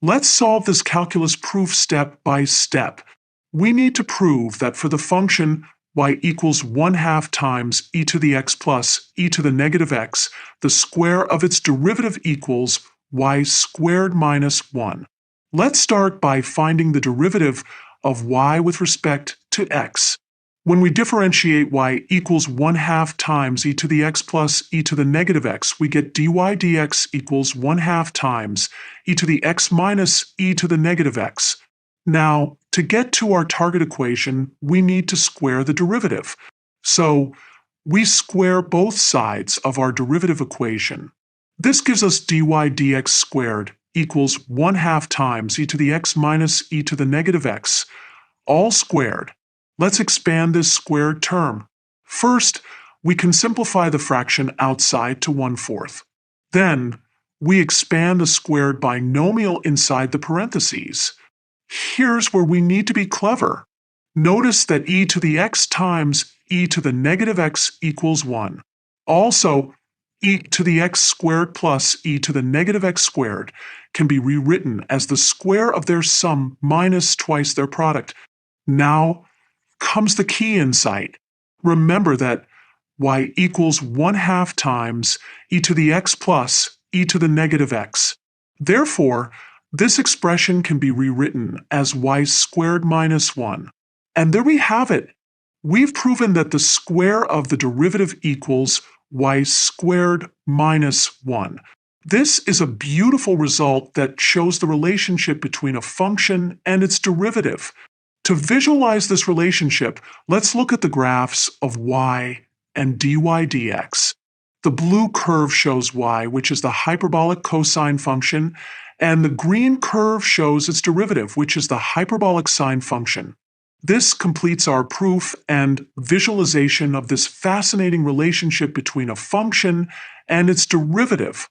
Let's solve this calculus proof step by step. We need to prove that for the function y equals 1/2 times e to the x plus e to the negative x, the square of its derivative equals y squared minus 1. Let's start by finding the derivative of y with respect to x. When we differentiate y equals 1/2 times e to the x plus e to the negative x, we get dy dx equals 1/2 times e to the x minus e to the negative x. Now, to get to our target equation, we need to square the derivative. So, we square both sides of our derivative equation. This gives us dy dx squared equals 1/2 times e to the x minus e to the negative x, all squared. Let's expand this squared term. First, we can simplify the fraction outside to 1/4. Then, we expand the squared binomial inside the parentheses. Here's where we need to be clever. Notice that e to the x times e to the negative x equals 1. Also, e to the x squared plus e to the negative x squared can be rewritten as the square of their sum minus twice their product. Now comes the key insight. Remember that y equals 1/2 times e to the x plus e to the negative x. Therefore, this expression can be rewritten as y squared minus 1. And there we have it. We've proven that the square of the derivative equals y squared minus 1. This is a beautiful result that shows the relationship between a function and its derivative. To visualize this relationship, let's look at the graphs of y and dy dx. The blue curve shows y, which is the hyperbolic cosine function, and the green curve shows its derivative, which is the hyperbolic sine function. This completes our proof and visualization of this fascinating relationship between a function and its derivative.